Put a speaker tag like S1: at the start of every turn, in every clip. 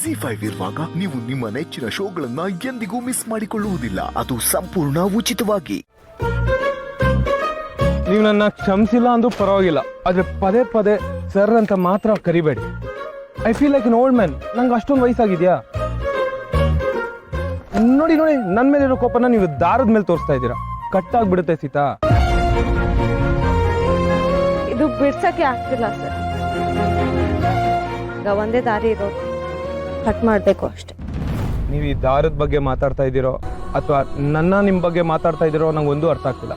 S1: ಜಿ5 ಇರುವಾಗ ನೀವು ನಿಮ್ಮ ನೆಚ್ಚಿನ ಶೋಗಳನ್ನ ಎಂದಿಗೂ ಮಿಸ್ ಮಾಡಿಕೊಳ್ಳುವುದಿಲ್ಲ. ಅದು ಸಂಪೂರ್ಣ ಉಚಿತವಾಗಿ.
S2: ನೀವು ನನ್ನ ಕ್ಷಮಿಸಿಲ್ಲ ಅಂದ್ರೂ ಪರವಾಗಿಲ್ಲ, ಆದ್ರೆ ಪದೇ ಪದೇ ಸರ್ ಅಂತ ಮಾತ್ರ ಕರಿಬೇಡಿ. I feel like an old man. ನಂಗೆ ಅಷ್ಟೊಂದು ವಯಸ್ಸಾಗಿದ್ಯಾ? ನೋಡಿ ನೋಡಿ, ನನ್ನ ಮೇಲಿರೋ ಕೋಪನ ನೀವು ದಾರದ ಮೇಲೆ ತೋರಿಸ್ತಾ ಇದ್ದೀರಾ. ಕಟ್ಟಾಗ್ಬಿಡುತ್ತೆ ಸೀತಾ.
S3: ಇದು ಬಿಡ್ಸಕ್ಕೆ ಆಗ್ತಿಲ್ಲ ಸರ್. ಈಗ ಒಂದೇ ದಾರಿ ಇರೋದು, ಕಟ್ ಮಾಡಬೇಕು ಅಷ್ಟೆ.
S2: ನೀವು ಈ ದಾರದ ಬಗ್ಗೆ ಮಾತಾಡ್ತಾ ಇದ್ದೀರೋ ಅಥವಾ ನನ್ನ ನಿಮ್ಮ ಬಗ್ಗೆ ಮಾತಾಡ್ತಾ ಇದ್ದೀರೋ ನಂಗೆ ಒಂದೂ ಅರ್ಥ ಆಗ್ತಿಲ್ಲ.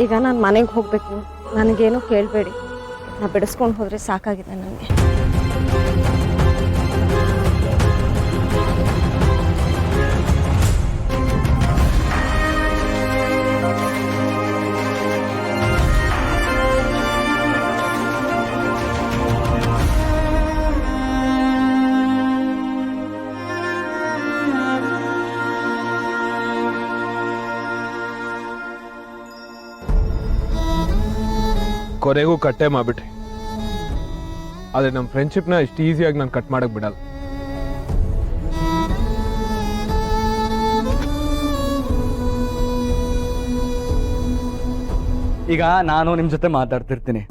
S3: ಈಗ ನಾನು ಮನೆಗೆ ಹೋಗ್ಬೇಕು, ನನಗೇನು ಕೇಳಬೇಡಿ. ನಾ ಬಿಡಿಸ್ಕೊಂಡು ಹೋದ್ರೆ ಸಾಕಾಗಿದೆ ನನಗೆ.
S2: ಕೊನೆಗೂ ಕಟ್ಟೆ ಮಾಡ್ಬಿಟ್ರಿ. ಆದರೆ ನಮ್ಮ ಫ್ರೆಂಡ್ಶಿಪ್ನ ಇಷ್ಟು ಈಸಿಯಾಗಿ ನಾನು ಕಟ್ ಮಾಡಕ್ ಬಿಡಲ್ಲ.
S4: ಈಗ ನಾನು ನಿಮ್ಮ ಜೊತೆ ಮಾತಾಡ್ತಿರ್ತೀನಿ,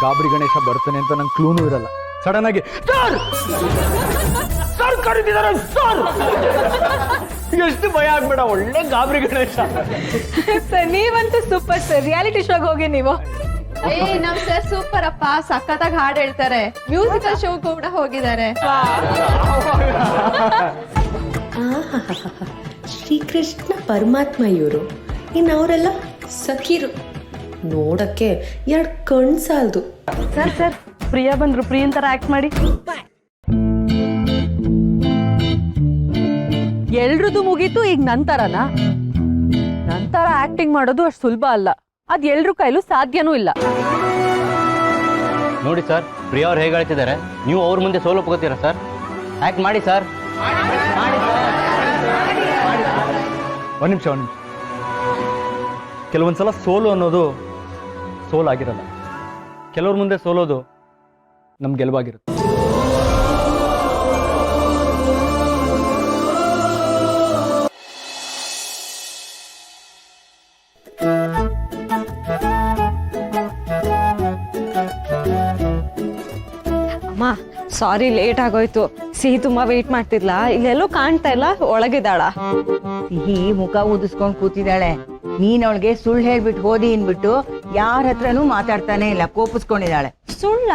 S4: ಗಾಬರಿ ಗಣೇಶ ಬರ್ತಾನೆ ಅಂತ ನಂಗೆ ಕ್ಲೂನು ಇರಲ್ಲ. ಸಡನ್ ಆಗಿ ಎಷ್ಟು ಭಯ ಆಗ್ಬೇಡ, ಒಳ್ಳೆ ಗಾಬರಿ ಗಣೇಶ.
S3: ನೀವಂತೂ ಸೂಪರ್ ಸರ್. ರಿಯಾಲಿಟಿ ಶೋಗೆ ಹೋಗಿ ನೀವು.
S5: ನಮ್ ಸರ್ ಸೂಪರ್ ಅಪ್ಪ, ಸಖತ್ತಾಗಿ ಹಾಡು ಹೇಳ್ತಾರೆ. ಮ್ಯೂಸಿಕಲ್ ಶೋ ಕೂಡ ಹೋಗಿದ್ದಾರೆ.
S6: ಶ್ರೀಕೃಷ್ಣ ಪರಮಾತ್ಮ ಇವರು. ಇನ್ನು ಅವರೆಲ್ಲ ಸಖಿರು. ನೋಡಕ್ಕೆ ಎರಡು ಕಣ್ ಸಾಲದು.
S3: ಸರ್ ಸರ್, ಪ್ರಿಯಾ ಬಂದ್ರು. ಪ್ರಿಯನ್ ತರ ಆಕ್ಟ್ ಮಾಡಿ. ಎಲ್ರದ್ದು ಮುಗೀತು, ಈಗ ನಂತರನಾ? ನಂತರ ಆಕ್ಟಿಂಗ್ ಮಾಡೋದು ಅಷ್ಟು ಸುಲಭ ಅಲ್ಲ. ಅದ್ ಎಲ್ರ ಕೈಲೂ ಸಾಧ್ಯನೂ ಇಲ್ಲ.
S7: ನೋಡಿ ಸರ್, ಪ್ರಿಯಾ ಅವ್ರು ಹೇಗೆ ಹೇಳ್ತಿದ್ದಾರೆ, ನೀವು ಅವ್ರ ಮುಂದೆ ಸೋಲು ಒಪ್ಕೋತೀರಾ ಸರ್? ಆಕ್ಟ್ ಮಾಡಿ ಸರ್.
S4: ಒಂದು ನಿಮಿಷ. ಕೆಲವೊಂದ್ಸಲ ಸೋಲು ಅನ್ನೋದು ಸೋಲಾಗಿರಲ್ಲ. ಕೆಲವ್ರ ಮುಂದೆ ಸೋಲೋದು ನಮ್ ಗೆಲುವಾಗಿರುತ್ತೆ.
S3: ಅಮ್ಮ ಸಾರಿ, ಲೇಟ್ ಆಗೋಯ್ತು. ಸಿಹಿ ತುಂಬಾ ವೇಟ್ ಮಾಡ್ತಿದ್ಲಾ? ಇಲ್ಲೆಲ್ಲೂ ಕಾಣ್ತಾ ಇಲ್ಲ, ಒಳಗಿದ್ದಾಳ.
S8: ಸಿಹಿ ಮುಖ ಊದಿಸ್ಕೊಂಡ್ ಕೂತಿದ್ದಾಳೆ. ನೀನ್ ಅವಳಿಗೆ ಸುಳ್ಳು ಹೇಳ್ಬಿಟ್ಟು ಹೋದಿ ಅನ್ಬಿಟ್ಟು ಯಾರ ಹತ್ರನೂ ಮಾತಾಡ್ತಾನೆ ಇಲ್ಲ, ಕೋಪಿಸ್ಕೊಂಡಿದ್ದಾಳೆ.
S3: ಸುಳ್ಳ?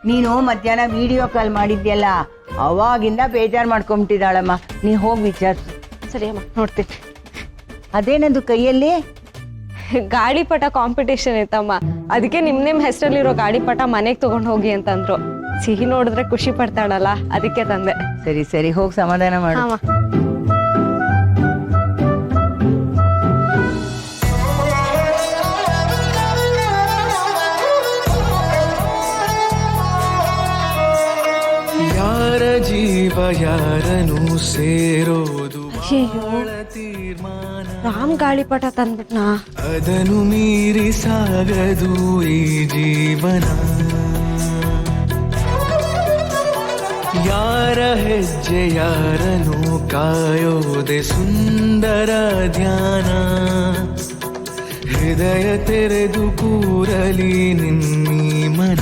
S8: ನೀನು ಮಧ್ಯಾಹ್ನ ವಿಡಿಯೋ ಕಾಲ್ ಮಾಡಿದ್ಯಲ್ಲ, ಅವಾಗಿಂದ ಬೇಜಾರ್ ಮಾಡ್ಕೊಂಬಿಟ್ಟಿದ್ದಾಳಮ್ಮ. ನೀ ಹೋಗಿ ವಿಚಾರಿಸು.
S3: ಸರಿ ಅಮ್ಮ, ನೋಡ್ತೀನಿ.
S8: ಅದೇನದು ಕೈಯಲ್ಲಿ?
S3: ಗಾಳಿಪಟ ಕಾಂಪಿಟೇಷನ್ ಇತ್ತಮ್ಮ, ಅದಕ್ಕೆ ನಿಮ್ ಹೆಸರಲ್ಲಿರೋ ಗಾಳಿಪಟ ಮನೆಗೆ ತಗೊಂಡ್ ಹೋಗಿ ಅಂತಂದ್ರು. ಸಿಹಿ ನೋಡಿದ್ರೆ ಖುಷಿ ಪಡ್ತಾಳಲ್ಲ, ಅದಕ್ಕೆ ತಂದೆ.
S8: ಸರಿ ಸರಿ, ಹೋಗಿ ಸಮಾಧಾನ ಮಾಡು.
S9: ಯಾರ ಜೀವ ಯಾರನು ಸೇರೋದು
S3: ರಾಮ್ ಗಾಳಿಪಟ ತಂದ್ಬಿಟ್ನಾ?
S9: ಅದನ್ನು ಮೀರಿ ಸಾಗದು ಈ ಜೀವನ. ಯಾರ ಹೆಜ್ಜೆ ಯಾರನು ಕಾಯೋದೆ ಸುಂದರ ಧ್ಯಾನ. ಹೃದಯ ತೆರೆದು ಕೂರಲಿ ನಿನ್ನೀ ಮನ.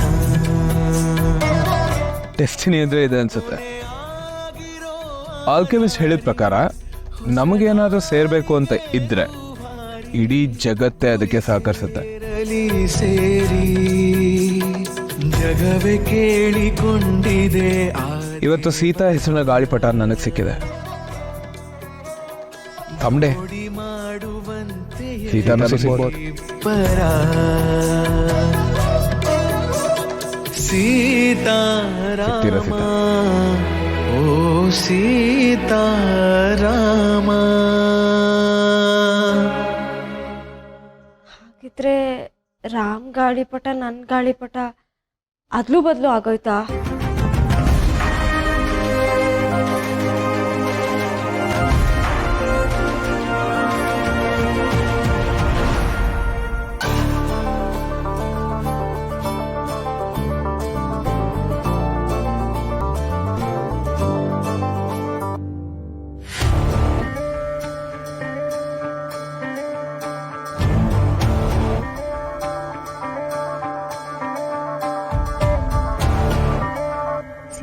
S2: ಡೆಸ್ಟಿನಿ ಅಂದ್ರೆ ಇದೆ ಅನ್ಸುತ್ತೆ. ಆಲ್ಕೆಮಿಸ್ಟ್ ಹೇಳಿದ ಪ್ರಕಾರ ನಮಗೇನಾದ್ರೂ ಸೇರ್ಬೇಕು ಅಂತ ಇದ್ರೆ ಇಡೀ ಜಗತ್ತೇ ಅದಕ್ಕೆ ಸಹಕರಿಸುತ್ತೆ.
S9: ಸೇರಿ ಜಗವೇ ಕೇಳಿಕೊಂಡಿದೆ.
S2: ಇವತ್ತು ಸೀತಾ ಹೆಸರಿನ ಗಾಳಿಪಟ ನನಗೆ ಸಿಕ್ಕಿದೆ. ತಮ್ಮಡೆ ಸೀತಾನ ಸಿಗ್ಬೋದು.
S9: ಸೀತಾರಾಮ, ಓ ಸೀತಾರಾಮ.
S3: ಹಾಗಿದ್ರೆ ರಾಮ್ ಗಾಳಿಪಟ ನನ್ ಗಾಳಿಪಟ ಅದ್ಲು ಬದ್ಲು ಆಗೋಯ್ತಾ?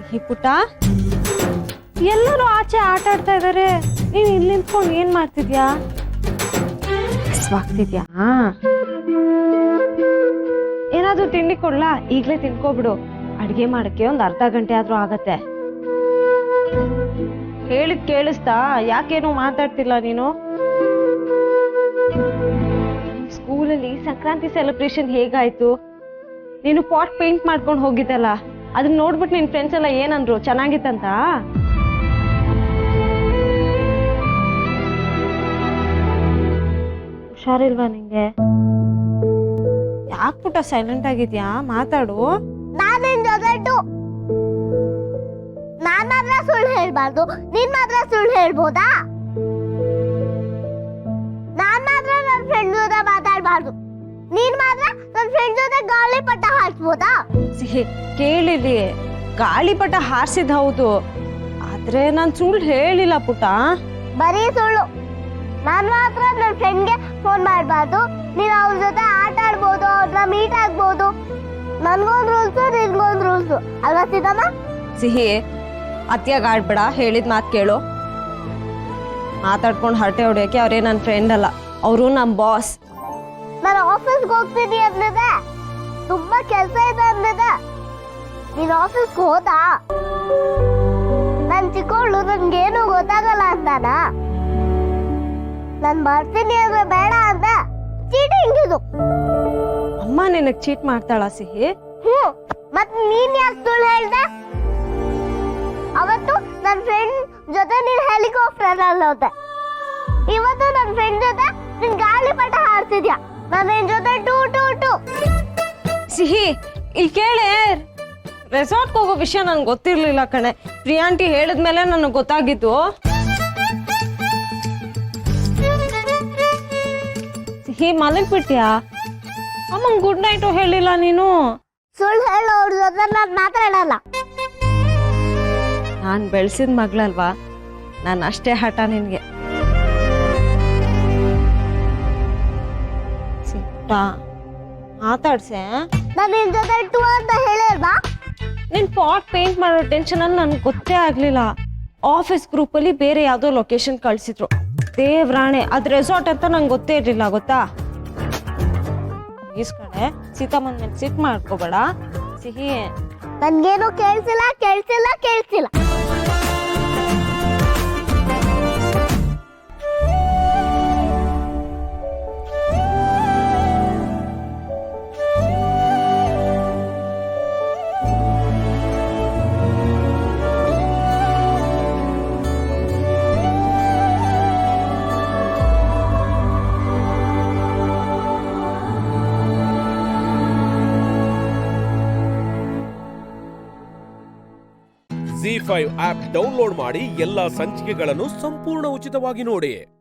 S3: ಸಿಹಿ ಪುಟ್ಟ, ಎಲ್ಲರೂ ಆಚೆ ಆಟ ಆಡ್ತಾ ಇದಾರೆ, ನೀನ್ ಇಲ್ಲಿ ನಿಂತ್ಕೊಂಡು ಏನ್ ಮಾಡ್ತಿದ್ಯಾ? ಸ್ವಾಗ್ತಿದ್ಯಾ? ಏನಾದ್ರೂ ತಿಂಡಿ ಕೊಡ್ಲಾ? ಈಗ್ಲೇ ತಿನ್ಕೋಬಿಡು. ಅಡ್ಗೆ ಮಾಡಕ್ಕೆ ಒಂದ್ ಅರ್ಧ ಗಂಟೆ ಆದ್ರೂ ಆಗತ್ತೆ. ಹೇಳಿದ್ ಕೇಳಿಸ್ತಾ? ಯಾಕೇನು ಮಾತಾಡ್ತಿಲ್ಲ ನೀನು? ಸ್ಕೂಲಲ್ಲಿ ಸಂಕ್ರಾಂತಿ ಸೆಲೆಬ್ರೇಷನ್ ಹೇಗಾಯ್ತು? ನೀನು ಪಾಟ್ ಪೇಂಟ್ ಮಾಡ್ಕೊಂಡು ಹೋಗಿದ್ದಲ್ಲ, ಅದನ್ನ ನೋಡ್ಬಿಟ್ಟು ನಿನ್ ಫ್ರೆಂಡ್ಸ್ ಎಲ್ಲ ಏನಂದ್ರು? ಚೆನ್ನಾಗಿತ್ತಂತ? ಹುಷಾರಿಲ್ವಾ ನಿಂಗೆ? ಯಾಕೆ ಪುಟ್ಟ ಸೈಲೆಂಟ್ ಆಗಿದ್ಯಾ? ಮಾತಾಡು.
S10: ನಾನೇನ್ ಜೊತೆಟು ನಾನ್ ಮಾತ್ರ ಸುಳ್ಳು ಹೇಳ್ಬಾರ್ದು, ನೀನ್ ಮಾತ್ರ ಸುಳ್ಳು ಹೇಳ್ಬೋದಾ? ನಾನ್ ಮಾತ್ರ ನನ್ ಫ್ರೆಂಡ್ ಜೊತೆ ಮಾತಾಡ್ಬಾರ್ದು, ನೀನ್ ಮಾತ್ರ ನನ್ ಫ್ರೆಂಡ್ ಜೊತೆ ಗಾಳಿಪಟ ಹಾರಿಸ್ಬೋದಾ?
S3: ಸಿಹಿ ಕೇಳಿಲಿ, ಗಾಳಿಪಟ ಹಾರಿಸಿದ್ ಹೌದು, ಆದ್ರೆ ನಾನ್ ಸುಳ್ಳು ಹೇಳಿಲ್ಲ ಪುಟ್ಟ.
S10: ಬರೀ ಸುಳ್ಳು. ನಾನ್ ಮಾತ್ರ ನನ್ ಫ್ರೆಂಡ್ಗೆ ಫೋನ್ ಮಾಡ್ಬಾರ್ದು, ನೀನ್ ಅವ್ರ ಜೊತೆ ಆಟ ಆಡ್ಬೋದು, ಅವ್ರನ್ನ ಮೀಟ್ ಆಗ್ಬೋದು. ನನ್ಗೊಂದ್ ರೂಲ್ಸು, ನಿನ್ಗೊಂದ್ ರೂಲ್ಸು ಅಲ್ವಾ ಸೀತಮ್ಮ?
S3: ಸಿಹಿ ಅತ್ಯಾಗ ಆಡ್ಬೇಡ, ಹೇಳಿದ್ ಮಾತ್ ಕೇಳು. ಮಾತಾಡ್ಕೊಂಡು ಹರಟೆ ಹೊಡಿಯೋಕೆ ಅವ್ರೇ ನನ್ನ ಫ್ರೆಂಡ್ ಅಲ್ಲ, ಅವರು ನಮ್ಮ ಬಾಸ್.
S10: ನಾನು ಆಫೀಸ್ಗೆ ಹೋಗ್ತೀನಿ ಅಂದಿದೆ, ತುಂಬಾ ಕೆಲಸ ಇದೆ ಅಂದಿದೆ. ನೀನ್ ಆಫೀಸ್ಗೆ ಹೋದಾ? ನನ್ ಚಿಕ್ಕವಳು ನನ್ಗೇನು ಗೊತ್ತಾಗಲ್ಲ ಅಂತಾನ? ನಾನ್ ಬರ್ತೀನಿ ಅಂದ್ರೆ ಬೇಡ ಅಂತ ಚೀಟಿಂಗ್ ಇದು.
S3: ಅಮ್ಮ ನಿನಗ್ ಚೀಟ್ ಮಾಡ್ತಾಳ ಸಿಹಿ?
S10: ಮತ್ ನೀನ್ ಯಾಕೆ ಸುಳ್ಳು ಹೇಳ್ದೆ? ಅವತ್ತು ನನ್ ಫ್ರೆಂಡ್ ಜೊತೆ ನೀನ್ ಹೆಲಿಕಾಪ್ಟರ್ ಅಲ್ಲಿ ಹೋದೆ, ಇವತ್ತು ನನ್ ಫ್ರೆಂಡ್ ಜೊತೆ ನೀನ್ ಗಾಳಿಪಟ ಹಾರ್ತಿದ್ಯಾ. ನಾನು ನಿನ್ ಜೊತೆ ಟೂ ಟೂ ಟೂ.
S3: ಸಿಹಿ ಇಲ್ಲಿ ಕೇಳೆ, ರೆಸಾರ್ಟ್ ಹೋಗೋ ವಿಷಯ ನನ್ಗೆ ಗೊತ್ತಿರ್ಲಿಲ್ಲ ಕಣೆ. ಪ್ರಿಯಾಂಟಿ ಹೇಳಿದ್ಮೇಲೆ ನನಗೆ ಗೊತ್ತಾಗಿದ್ದು. ಸಿಹಿ ಮಲಗ್ಬಿಟ್ಯಾ? ಅಮ್ಮಂಗ್ ಗುಡ್ ನೈಟು ಹೇಳಿಲ್ಲ ನೀನು?
S10: ಸುಳ್ಳು ಹೇಳೋರ್ ಜೊತೆ ನಾನ್ ಮಾತಾಡಲ್ಲ.
S3: ನಾನ್ ಬೆಳ್ಸಿದ ಮಗಳಲ್ವಾ, ನಾನು ಅಷ್ಟೇ ಹಠ ನಿನ್ಗೆ. ಸಿಟ್ಟ ಮಾತಾಡ್ಸೆ?
S10: ನಾನು ನಿನ್ ಜೊತೆ ಟೂ ಅಂತ ಹೇಳಿಲ್ವಾ?
S3: ನಿನ್ ಪಾಟ್ ಪೇಂಟ್ ಮಾಡೋ ಟೆನ್ಷನ್ ಅಲ್ಲಿ ನನ್ಗೆ ಗೊತ್ತೇ ಆಗ್ಲಿಲ್ಲ. ಆಫೀಸ್ ಗ್ರೂಪ್ ಅಲ್ಲಿ ಬೇರೆ ಯಾವ್ದೋ ಲೊಕೇಶನ್ ಕಳ್ಸಿದ್ರು, ದೇವ್ರಾಣೆ ಅದ್ ರೆಸಾರ್ಟ್ ಅಂತ ನಂಗೆ ಗೊತ್ತೇ ಇರ್ಲಿಲ್ಲ, ಗೊತ್ತಾ? ಈಸ್ಕಡೆ ಸೀತಾಮನ್ ಮೇಲೆ ಸಿಟ್ ಮಾಡ್ಕೋಬೇಡ ಸಿಹಿ.
S10: ನನ್ಗೇನು ಕೇಳ್ಸಿಲ್ಲ ಕೇಳ್ಸಿಲ್ಲ ಕೇಳ್ಸಿಲ್ಲ.
S11: ZEE5 ಆಪ್ ಡೌನ್ಲೋಡ್ ಮಾಡಿ ಎಲ್ಲಾ ಸಂಚಿಕೆಗಳನ್ನು ಸಂಪೂರ್ಣ ಉಚಿತವಾಗಿ ನೋಡಿ.